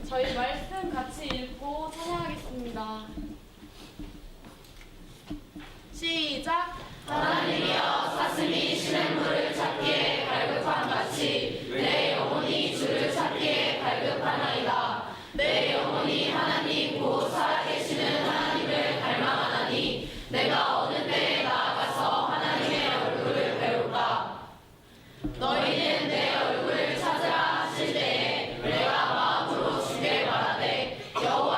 저희 말씀 같이 읽고 찬양하겠습니다. 시작! 하나님이여 사슴이 시냇물을 찾기에 갈급한 같이 내 영혼이 주를 찾기에 갈급하나이다. 내 영혼이 하나님 곧 살아계시는 하나님을 갈망하나니 내가 어느 때에 나아가서 하나님의 얼굴을 배울까. 너희는 내 얼굴을 찾으라 하실 때에 내가 마음으로 주께 말하되 여호와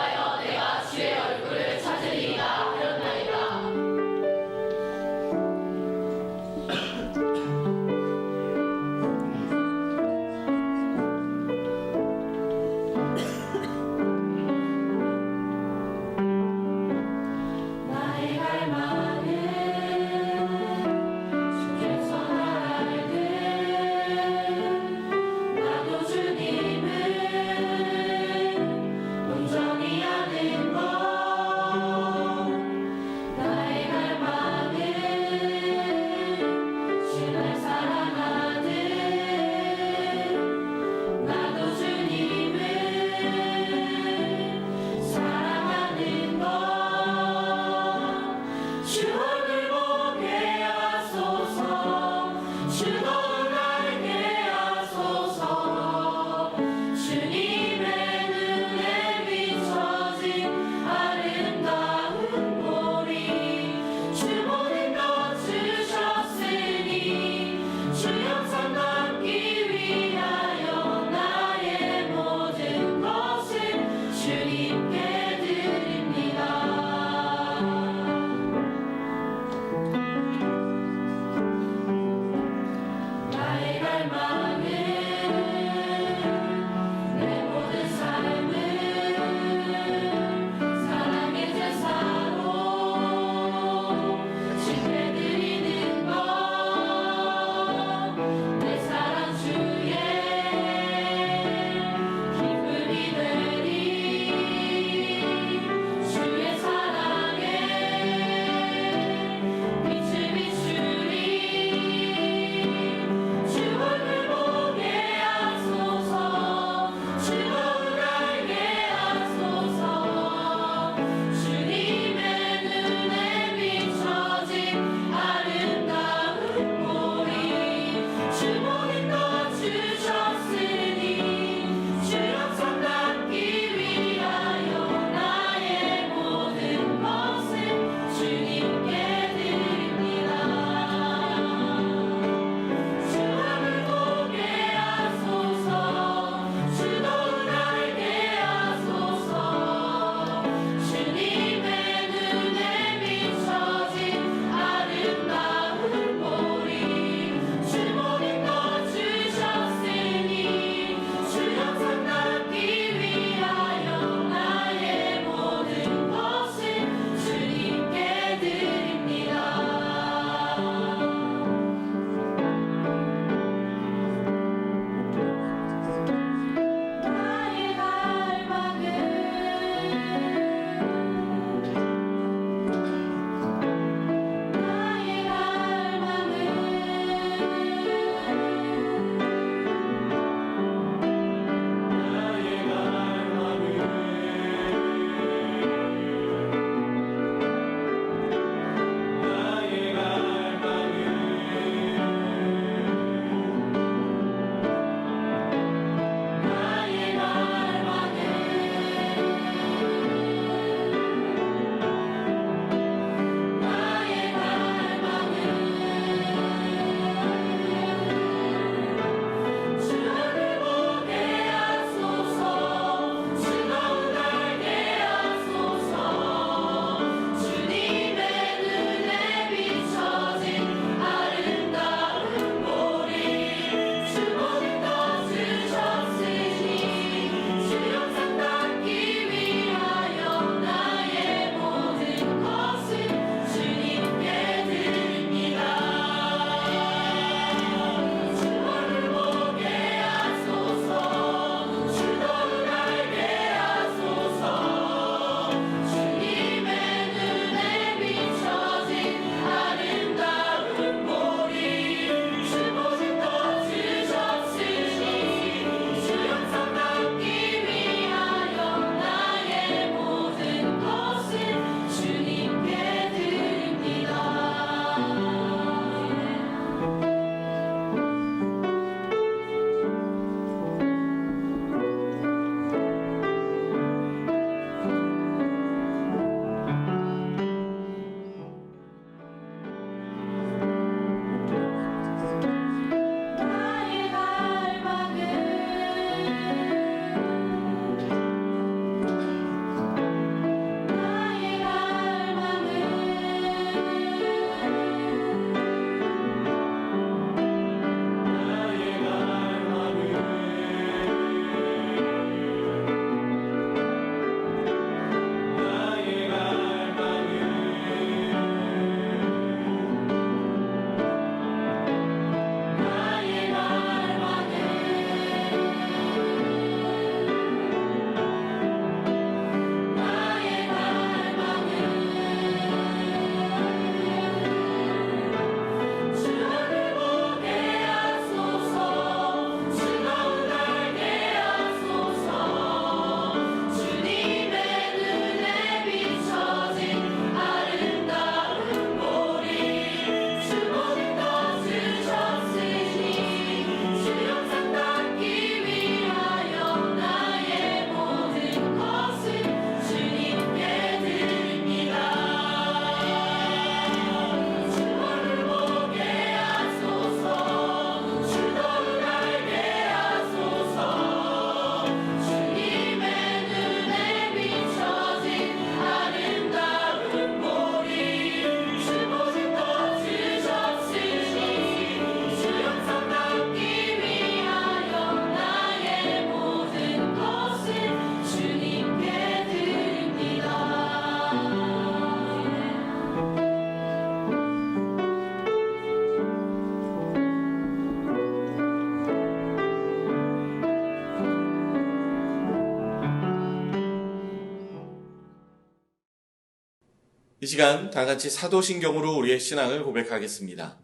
시간 다 같이 사도신경으로 우리의 신앙을 고백하겠습니다.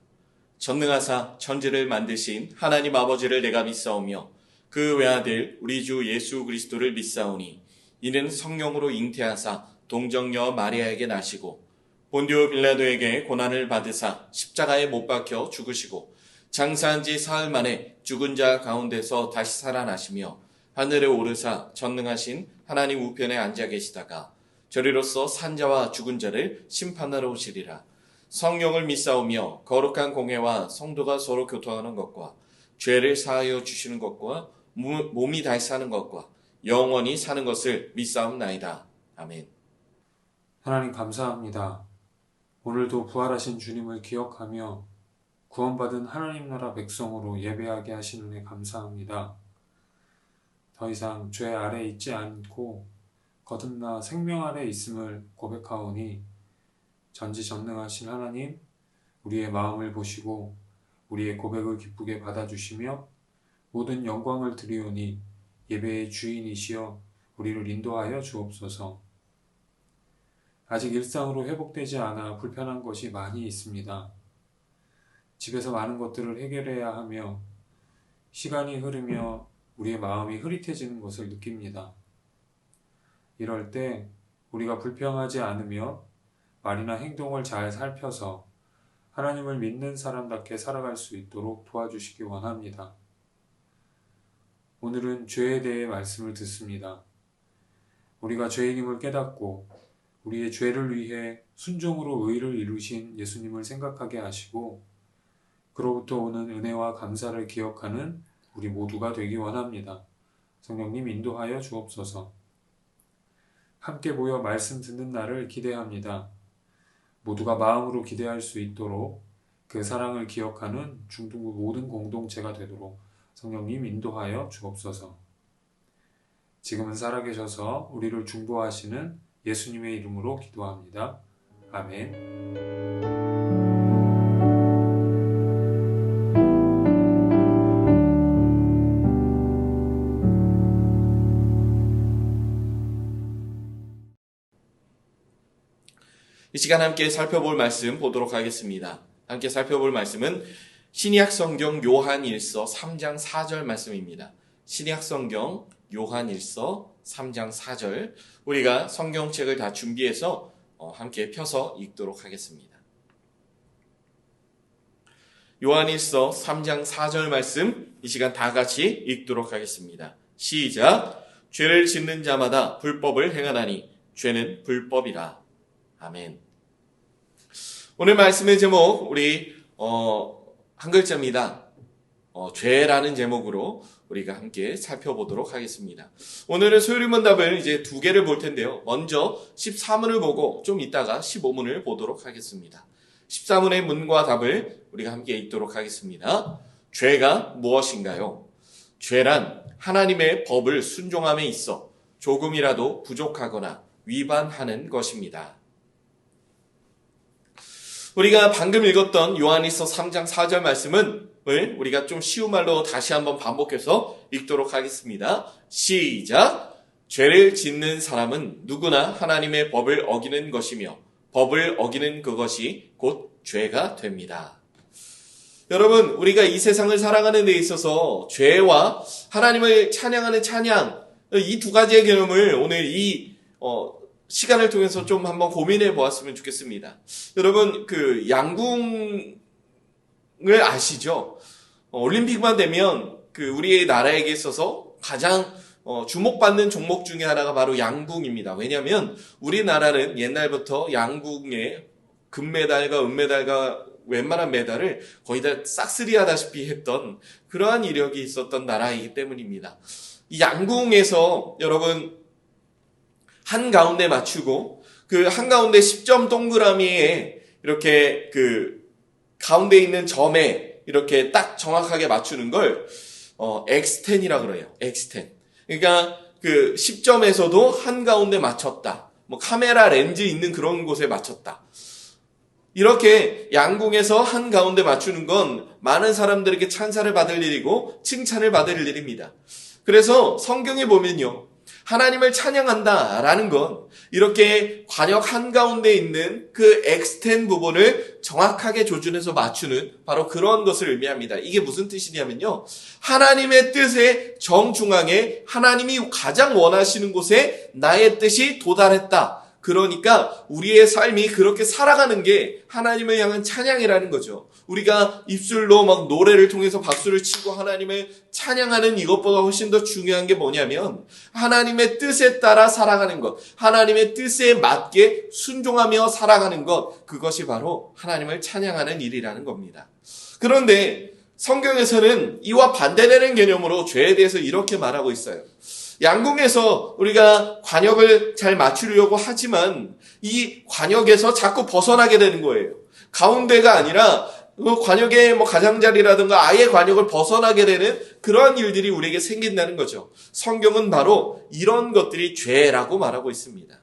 전능하사 천지를 만드신 하나님 아버지를 내가 믿사오며 그 외아들 우리 주 예수 그리스도를 믿사오니 이는 성령으로 잉태하사 동정녀 마리아에게 나시고 본디오 빌라도에게 고난을 받으사 십자가에 못 박혀 죽으시고 장사한 지 사흘 만에 죽은 자 가운데서 다시 살아나시며 하늘에 오르사 전능하신 하나님 우편에 앉아 계시다가 저리로서 산자와 죽은 자를 심판하러 오시리라. 성령을 믿사오며 거룩한 공회와 성도가 서로 교통하는 것과 죄를 사하여 주시는 것과 몸이 다시 사는 것과 영원히 사는 것을 믿사옵나이다. 아멘. 하나님 감사합니다. 오늘도 부활하신 주님을 기억하며 구원받은 하나님 나라 백성으로 예배하게 하신 은혜 감사합니다. 더 이상 죄 아래 있지 않고 거듭나 생명 아래 있음을 고백하오니 전지전능하신 하나님, 우리의 마음을 보시고 우리의 고백을 기쁘게 받아주시며 모든 영광을 드리오니 예배의 주인이시여 우리를 인도하여 주옵소서. 아직 일상으로 회복되지 않아 불편한 것이 많이 있습니다. 집에서 많은 것들을 해결해야 하며 시간이 흐르며 우리의 마음이 흐릿해지는 것을 느낍니다. 이럴 때 우리가 불평하지 않으며 말이나 행동을 잘 살펴서 하나님을 믿는 사람답게 살아갈 수 있도록 도와주시기 원합니다. 오늘은 죄에 대해 말씀을 듣습니다. 우리가 죄인임을 깨닫고 우리의 죄를 위해 순종으로 의를 이루신 예수님을 생각하게 하시고 그로부터 오는 은혜와 감사를 기억하는 우리 모두가 되기 원합니다. 성령님 인도하여 주옵소서. 함께 모여 말씀 듣는 날을 기대합니다. 모두가 마음으로 기대할 수 있도록 그 사랑을 기억하는 중등부 모든 공동체가 되도록 성령님 인도하여 주옵소서. 지금은 살아계셔서 우리를 중보하시는 예수님의 이름으로 기도합니다. 아멘. 이 시간 함께 살펴볼 말씀 보도록 하겠습니다. 함께 살펴볼 말씀은 신약 성경 요한 1서 3장 4절 말씀입니다. 신약 성경 요한 1서 3장 4절 우리가 성경책을 다 준비해서 함께 펴서 읽도록 하겠습니다. 요한 1서 3장 4절 말씀 이 시간 다 같이 읽도록 하겠습니다. 시작. 죄를 짓는 자마다 불법을 행하나니 죄는 불법이라. 아멘. 오늘 말씀의 제목 우리 한 글자입니다. 죄라는 제목으로 우리가 함께 살펴보도록 하겠습니다. 오늘은 소요리문답을 이제 두 개를 볼 텐데요. 먼저 14문을 보고 좀 이따가 15문을 보도록 하겠습니다. 14문의 문과 답을 우리가 함께 읽도록 하겠습니다. 죄가 무엇인가요? 죄란 하나님의 법을 순종함에 있어 조금이라도 부족하거나 위반하는 것입니다. 우리가 방금 읽었던 요한일서 3장 4절 말씀을 우리가 좀 쉬운 말로 다시 한번 반복해서 읽도록 하겠습니다. 시작! 죄를 짓는 사람은 누구나 하나님의 법을 어기는 것이며 법을 어기는 그것이 곧 죄가 됩니다. 여러분, 우리가 이 세상을 살아가는 데 있어서 죄와 하나님을 찬양하는 찬양, 이 두 가지의 개념을 오늘 이 시간을 통해서 좀 한번 고민해 보았으면 좋겠습니다. 여러분, 그 양궁을 아시죠? 올림픽만 되면 그 우리의 나라에게 있어서 가장 주목받는 종목 중에 하나가 바로 양궁입니다. 왜냐하면 우리나라는 옛날부터 양궁에 금메달과 은메달과 웬만한 메달을 거의 다 싹쓸이하다시피 했던 그러한 이력이 있었던 나라이기 때문입니다. 이 양궁에서 여러분 한가운데 맞추고 그 한가운데 10점 동그라미에 이렇게 그 가운데 있는 점에 이렇게 딱 정확하게 맞추는 걸 X10이라 그래요. X10. 그러니까 그 10점에서도 한가운데 맞췄다. 뭐 카메라 렌즈 있는 그런 곳에 맞췄다. 이렇게 양궁에서 한가운데 맞추는 건 많은 사람들에게 찬사를 받을 일이고 칭찬을 받을 일입니다. 그래서 성경에 보면요. 하나님을 찬양한다라는 건 이렇게 관역 한가운데 있는 그 엑스텐 부분을 정확하게 조준해서 맞추는 바로 그런 것을 의미합니다. 이게 무슨 뜻이냐면요. 하나님의 뜻의 정중앙에 하나님이 가장 원하시는 곳에 나의 뜻이 도달했다. 그러니까 우리의 삶이 그렇게 살아가는 게 하나님을 향한 찬양이라는 거죠. 우리가 입술로 막 노래를 통해서 박수를 치고 하나님을 찬양하는 이것보다 훨씬 더 중요한 게 뭐냐면 하나님의 뜻에 따라 살아가는 것, 하나님의 뜻에 맞게 순종하며 살아가는 것, 그것이 바로 하나님을 찬양하는 일이라는 겁니다. 그런데 성경에서는 이와 반대되는 개념으로 죄에 대해서 이렇게 말하고 있어요. 양궁에서 우리가 관역을 잘 맞추려고 하지만 이 관역에서 자꾸 벗어나게 되는 거예요. 가운데가 아니라 관역의 가장자리라든가 아예 관역을 벗어나게 되는 그러한 일들이 우리에게 생긴다는 거죠. 성경은 바로 이런 것들이 죄라고 말하고 있습니다.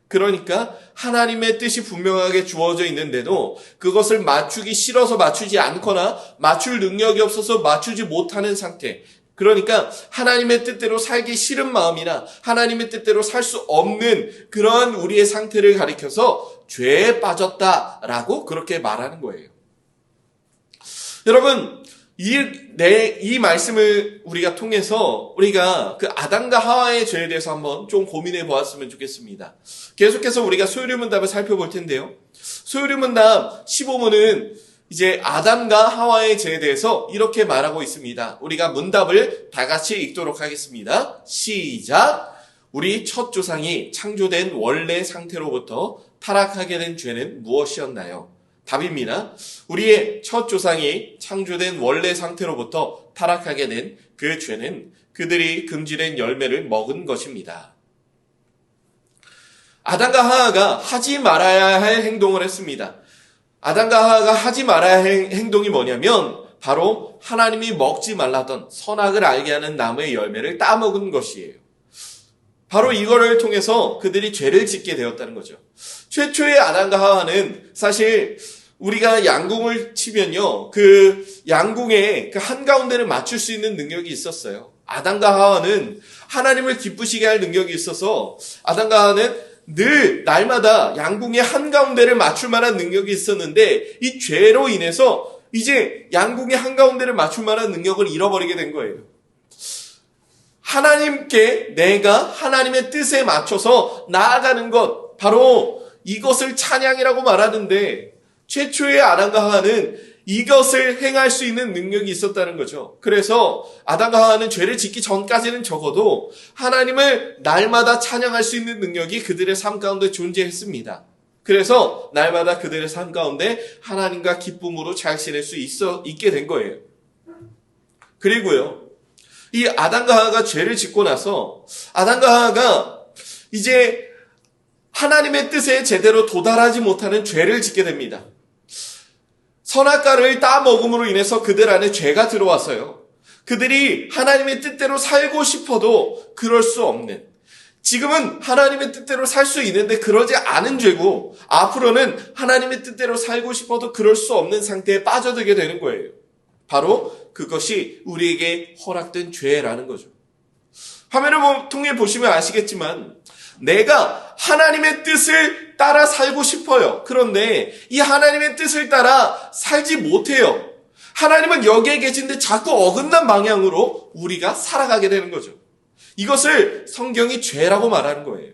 그러니까 하나님의 뜻이 분명하게 주어져 있는데도 그것을 맞추기 싫어서 맞추지 않거나 맞출 능력이 없어서 맞추지 못하는 상태. 그러니까 하나님의 뜻대로 살기 싫은 마음이나 하나님의 뜻대로 살 수 없는 그러한 우리의 상태를 가리켜서 죄에 빠졌다라고 그렇게 말하는 거예요. 여러분, 이 말씀을 우리가 통해서 우리가 그 아담과 하와의 죄에 대해서 한번 좀 고민해 보았으면 좋겠습니다. 계속해서 우리가 소유리문답을 살펴볼 텐데요. 소유리문답 15문은 이제 아담과 하와의 죄에 대해서 이렇게 말하고 있습니다. 우리가 문답을 다 같이 읽도록 하겠습니다. 시작! 우리 첫 조상이 창조된 원래 상태로부터 타락하게 된 죄는 무엇이었나요? 답입니다. 우리의 첫 조상이 창조된 원래 상태로부터 타락하게 된 그 죄는 그들이 금지된 열매를 먹은 것입니다. 아담과 하와가 하지 말아야 할 행동을 했습니다. 아담과 하와가 하지 말아야 할 행동이 뭐냐면 바로 하나님이 먹지 말라던 선악을 알게 하는 나무의 열매를 따먹은 것이에요. 바로 이거를 통해서 그들이 죄를 짓게 되었다는 거죠. 최초의 아담과 하와는 사실 우리가 양궁을 치면요, 그 양궁의 그 한가운데를 맞출 수 있는 능력이 있었어요. 아담과 하와는 하나님을 기쁘시게 할 능력이 있어서 아담과 하와는 늘 날마다 양궁의 한가운데를 맞출 만한 능력이 있었는데 이 죄로 인해서 이제 양궁의 한가운데를 맞출 만한 능력을 잃어버리게 된 거예요. 하나님께 내가 하나님의 뜻에 맞춰서 나아가는 것, 바로 이것을 찬양이라고 말하는데 최초의 아담과 하와는 이것을 행할 수 있는 능력이 있었다는 거죠. 그래서 아담과 하와는 죄를 짓기 전까지는 적어도 하나님을 날마다 찬양할 수 있는 능력이 그들의 삶 가운데 존재했습니다. 그래서 날마다 그들의 삶 가운데 하나님과 기쁨으로 잘 지낼 수 있게 된 거예요. 그리고요, 이 아담과 하와가 죄를 짓고 나서 아담과 하와가 이제 하나님의 뜻에 제대로 도달하지 못하는 죄를 짓게 됩니다. 선악과를 따먹음으로 인해서 그들 안에 죄가 들어왔어요. 그들이 하나님의 뜻대로 살고 싶어도 그럴 수 없는, 지금은 하나님의 뜻대로 살 수 있는데 그러지 않은 죄고 앞으로는 하나님의 뜻대로 살고 싶어도 그럴 수 없는 상태에 빠져들게 되는 거예요. 바로 그것이 우리에게 허락된 죄라는 거죠. 화면을 통해 보시면 아시겠지만 내가 하나님의 뜻을 따라 살고 싶어요. 그런데 이 하나님의 뜻을 따라 살지 못해요. 하나님은 여기에 계신데 자꾸 어긋난 방향으로 우리가 살아가게 되는 거죠. 이것을 성경이 죄라고 말하는 거예요.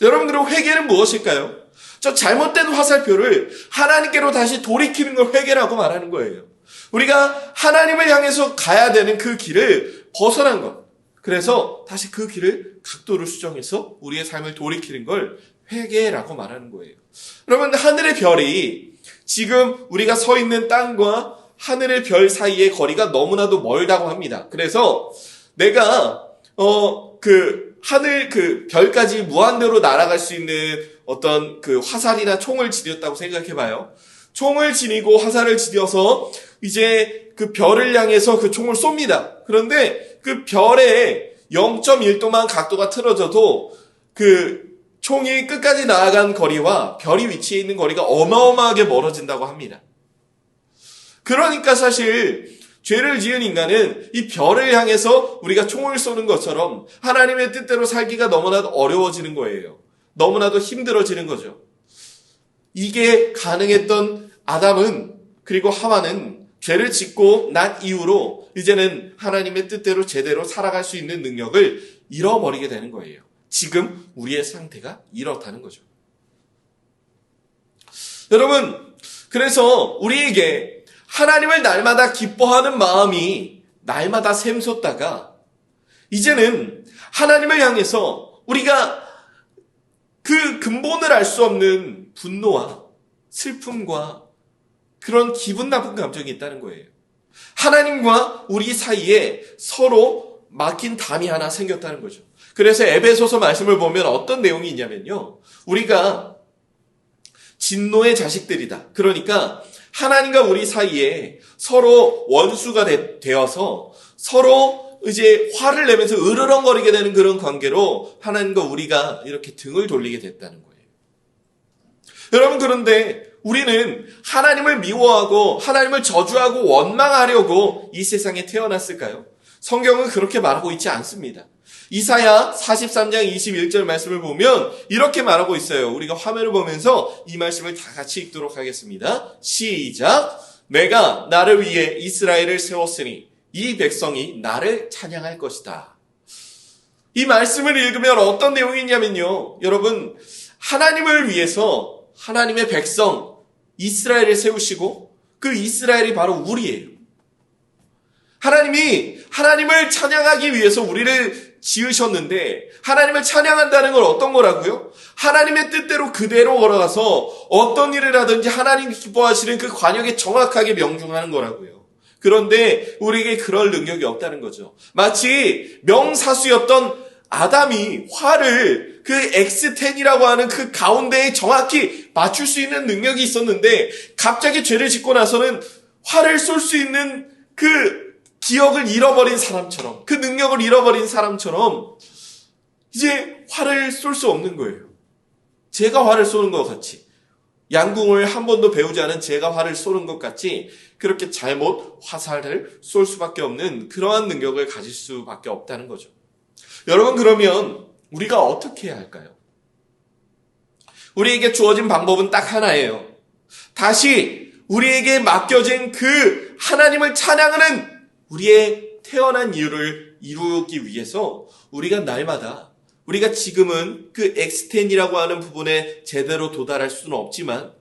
여러분들의 회개는 무엇일까요? 저 잘못된 화살표를 하나님께로 다시 돌이키는 걸 회개라고 말하는 거예요. 우리가 하나님을 향해서 가야 되는 그 길을 벗어난 것. 그래서 다시 그 길을 각도를 수정해서 우리의 삶을 돌이키는 걸 회개라고 말하는 거예요. 여러분, 하늘의 별이 지금 우리가 서 있는 땅과 하늘의 별 사이의 거리가 너무나도 멀다고 합니다. 그래서 내가 하늘 별까지 무한대로 날아갈 수 있는 어떤 그 화살이나 총을 지녔다고 생각해봐요. 총을 지니고 화살을 지녀서 이제 그 별을 향해서 그 총을 쏩니다. 그런데 그 별에 0.1도만 각도가 틀어져도 그 총이 끝까지 나아간 거리와 별이 위치해 있는 거리가 어마어마하게 멀어진다고 합니다. 그러니까 사실 죄를 지은 인간은 이 별을 향해서 우리가 총을 쏘는 것처럼 하나님의 뜻대로 살기가 너무나도 어려워지는 거예요. 너무나도 힘들어지는 거죠. 이게 가능했던 아담은, 그리고 하와는 죄를 짓고 난 이후로 이제는 하나님의 뜻대로 제대로 살아갈 수 있는 능력을 잃어버리게 되는 거예요. 지금 우리의 상태가 이렇다는 거죠. 여러분, 그래서 우리에게 하나님을 날마다 기뻐하는 마음이 날마다 샘솟다가 이제는 하나님을 향해서 우리가 그 근본을 알 수 없는 분노와 슬픔과 그런 기분 나쁜 감정이 있다는 거예요. 하나님과 우리 사이에 서로 막힌 담이 하나 생겼다는 거죠. 그래서 에베소서 말씀을 보면 어떤 내용이 있냐면요. 우리가 진노의 자식들이다. 그러니까 하나님과 우리 사이에 서로 원수가 되어서 서로 이제 화를 내면서 으르렁거리게 되는 그런 관계로 하나님과 우리가 이렇게 등을 돌리게 됐다는 거예요. 여러분, 그런데 우리는 하나님을 미워하고 하나님을 저주하고 원망하려고 이 세상에 태어났을까요? 성경은 그렇게 말하고 있지 않습니다. 이사야 43장 21절 말씀을 보면 이렇게 말하고 있어요. 우리가 화면을 보면서 이 말씀을 다 같이 읽도록 하겠습니다. 시작. 내가 나를 위해 이스라엘을 세웠으니 이 백성이 나를 찬양할 것이다. 이 말씀을 읽으면 어떤 내용이 있냐면요. 여러분, 하나님을 위해서 하나님의 백성 이스라엘을 세우시고 그 이스라엘이 바로 우리예요. 하나님이 하나님을 찬양하기 위해서 우리를 지으셨는데 하나님을 찬양한다는 건 어떤 거라고요? 하나님의 뜻대로 그대로 걸어가서 어떤 일을 하든지 하나님이 기뻐하시는 그 관역에 정확하게 명중하는 거라고요. 그런데 우리에게 그럴 능력이 없다는 거죠. 마치 명사수였던 아담이 화를 그 X10이라고 하는 그 가운데에 정확히 맞출 수 있는 능력이 있었는데 갑자기 죄를 짓고 나서는 화를 쏠 수 있는 그 기억을 잃어버린 사람처럼, 그 능력을 잃어버린 사람처럼 이제 화를 쏠 수 없는 거예요. 제가 화를 쏘는 것 같이, 양궁을 한 번도 배우지 않은 제가 화를 쏘는 것 같이 그렇게 잘못 화살을 쏠 수밖에 없는 그러한 능력을 가질 수밖에 없다는 거죠. 여러분, 그러면 우리가 어떻게 해야 할까요? 우리에게 주어진 방법은 딱 하나예요. 다시 우리에게 맡겨진 그 하나님을 찬양하는 우리의 태어난 이유를 이루기 위해서 우리가 날마다, 우리가 지금은 그 X10이라고 하는 부분에 제대로 도달할 수는 없지만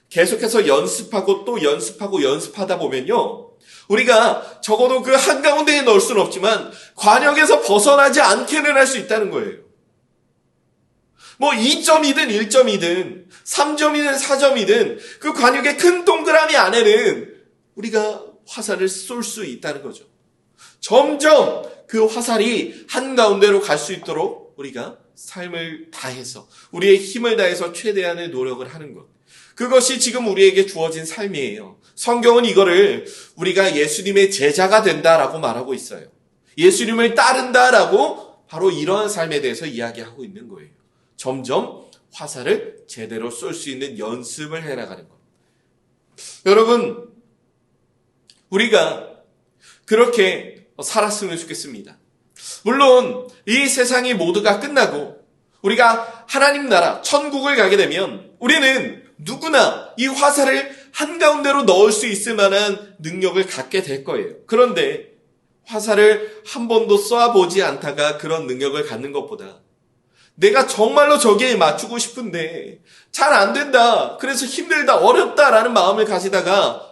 계속해서 연습하고 또 연습하고 연습하다 보면요, 우리가 적어도 그 한가운데에 넣을 수는 없지만 관역에서 벗어나지 않게는 할 수 있다는 거예요. 뭐 2점이든 1점이든 3점이든 4점이든 그 관역의 큰 동그라미 안에는 우리가 화살을 쏠 수 있다는 거죠. 점점 그 화살이 한가운데로 갈 수 있도록 우리가 삶을 다해서, 우리의 힘을 다해서 최대한의 노력을 하는 것. 그것이 지금 우리에게 주어진 삶이에요. 성경은 이거를 우리가 예수님의 제자가 된다라고 말하고 있어요. 예수님을 따른다라고 바로 이러한 삶에 대해서 이야기하고 있는 거예요. 점점 화살을 제대로 쏠 수 있는 연습을 해나가는 것. 여러분, 우리가 그렇게 살았으면 좋겠습니다. 물론 이 세상이 모두가 끝나고 우리가 하나님 나라 천국을 가게 되면 우리는 누구나 이 화살을 한가운데로 넣을 수 있을 만한 능력을 갖게 될 거예요. 그런데 화살을 한 번도 쏘아보지 않다가 그런 능력을 갖는 것보다 내가 정말로 저기에 맞추고 싶은데 잘 안 된다, 그래서 힘들다, 어렵다라는 마음을 가지다가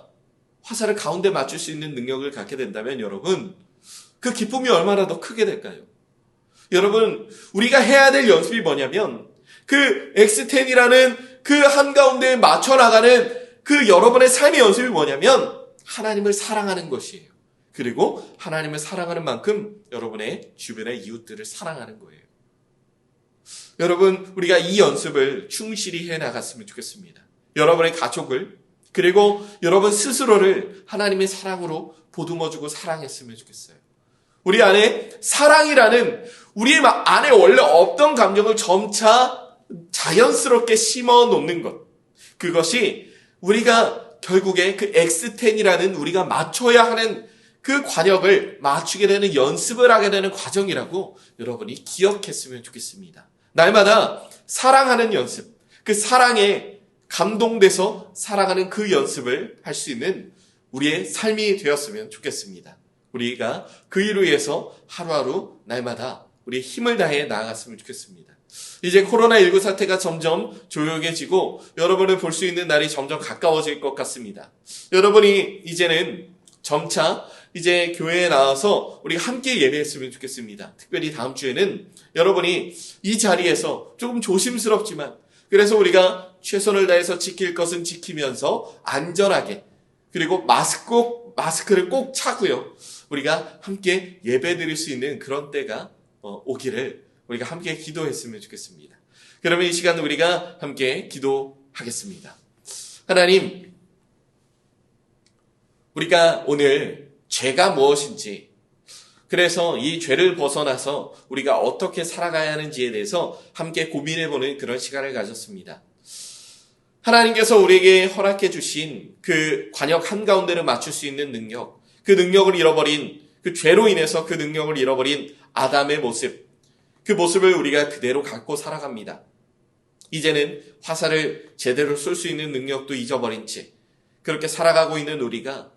화살을 가운데 맞출 수 있는 능력을 갖게 된다면 여러분, 그 기쁨이 얼마나 더 크게 될까요? 여러분, 우리가 해야 될 연습이 뭐냐면 그 X10이라는 그 한가운데에 맞춰 나가는 그 여러분의 삶의 연습이 뭐냐면 하나님을 사랑하는 것이에요. 그리고 하나님을 사랑하는 만큼 여러분의 주변의 이웃들을 사랑하는 거예요. 여러분, 우리가 이 연습을 충실히 해 나갔으면 좋겠습니다. 여러분의 가족을, 그리고 여러분 스스로를 하나님의 사랑으로 보듬어주고 사랑했으면 좋겠어요. 우리 안에 사랑이라는 우리 안에 원래 없던 감정을 점차 자연스럽게 심어 놓는 것, 그것이 우리가 결국에 그 X10이라는 우리가 맞춰야 하는 그 관역을 맞추게 되는 연습을 하게 되는 과정이라고 여러분이 기억했으면 좋겠습니다. 날마다 사랑하는 연습, 그 사랑에 감동돼서 사랑하는 그 연습을 할 수 있는 우리의 삶이 되었으면 좋겠습니다. 우리가 그 일을 위해서 하루하루 날마다 우리의 힘을 다해 나아갔으면 좋겠습니다. 이제 코로나19 사태가 점점 조용해지고 여러분을 볼 수 있는 날이 점점 가까워질 것 같습니다. 여러분이 이제는 점차 이제 교회에 나와서 우리가 함께 예배했으면 좋겠습니다. 특별히 다음 주에는 여러분이 이 자리에서 조금 조심스럽지만 그래서 우리가 최선을 다해서 지킬 것은 지키면서 안전하게 그리고 마스크를 꼭 차고요. 우리가 함께 예배 드릴 수 있는 그런 때가 오기를 우리가 함께 기도했으면 좋겠습니다. 그러면 이 시간 우리가 함께 기도하겠습니다. 하나님, 우리가 오늘 죄가 무엇인지, 그래서 이 죄를 벗어나서 우리가 어떻게 살아가야 하는지에 대해서 함께 고민해보는 그런 시간을 가졌습니다. 하나님께서 우리에게 허락해 주신 그 관역 한가운데를 맞출 수 있는 능력, 그 능력을 잃어버린, 그 죄로 인해서 그 능력을 잃어버린 아담의 모습, 그 모습을 우리가 그대로 갖고 살아갑니다. 이제는 화살을 제대로 쏠 수 있는 능력도 잊어버린 채 그렇게 살아가고 있는 우리가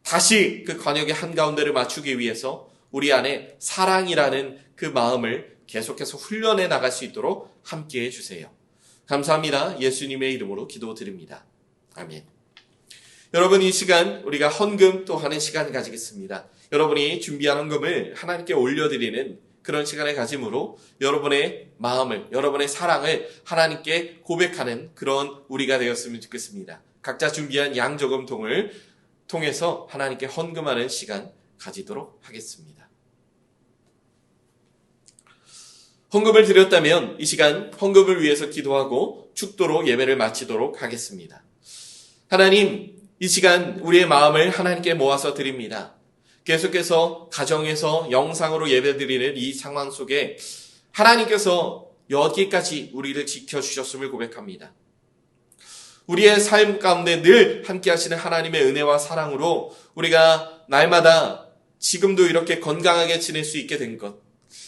다시 그 관역의 한가운데를 맞추기 위해서 우리 안에 사랑이라는 그 마음을 계속해서 훈련해 나갈 수 있도록 함께해 주세요. 감사합니다. 예수님의 이름으로 기도드립니다. 아멘. 여러분, 이 시간 우리가 헌금 또 하는 시간을 가지겠습니다. 여러분이 준비한 헌금을 하나님께 올려드리는 그런 시간을 가짐으로 여러분의 마음을, 여러분의 사랑을 하나님께 고백하는 그런 우리가 되었으면 좋겠습니다. 각자 준비한 양저금통을 통해서 하나님께 헌금하는 시간 가지도록 하겠습니다. 헌금을 드렸다면 이 시간 헌금을 위해서 기도하고 축도로 예배를 마치도록 하겠습니다. 하나님, 이 시간 우리의 마음을 하나님께 모아서 드립니다. 계속해서 가정에서 영상으로 예배드리는 이 상황 속에 하나님께서 여기까지 우리를 지켜주셨음을 고백합니다. 우리의 삶 가운데 늘 함께 하시는 하나님의 은혜와 사랑으로 우리가 날마다 지금도 이렇게 건강하게 지낼 수 있게 된 것,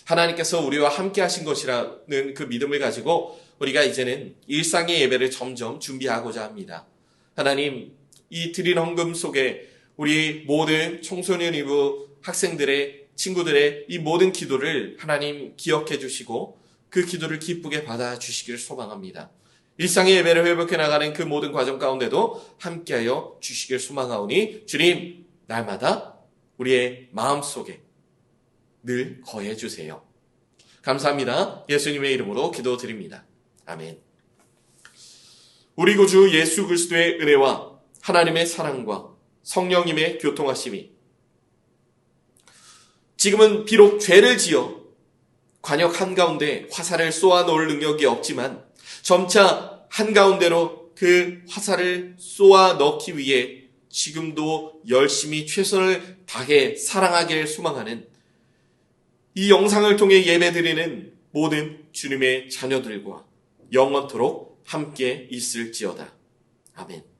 하나님께서 우리와 함께 하신 것이라는 그 믿음을 가지고 우리가 이제는 일상의 예배를 점점 준비하고자 합니다. 하나님, 이 드린 헌금 속에 우리 모든 청소년 이후 학생들의, 친구들의 이 모든 기도를 하나님 기억해 주시고 그 기도를 기쁘게 받아주시기를 소망합니다. 일상의 예배를 회복해 나가는 그 모든 과정 가운데도 함께하여 주시길 소망하오니 주님, 날마다 우리의 마음속에 늘 거해 주세요. 감사합니다. 예수님의 이름으로 기도드립니다. 아멘. 우리 구주 예수 그리스도의 은혜와 하나님의 사랑과 성령님의 교통하심이 지금은 비록 죄를 지어 관역 한가운데 화살을 쏘아 놓을 능력이 없지만 점차 한가운데로 그 화살을 쏘아 넣기 위해 지금도 열심히 최선을 다해 사랑하기를 소망하는 이 영상을 통해 예배드리는 모든 주님의 자녀들과 영원토록 함께 있을지어다. 아멘.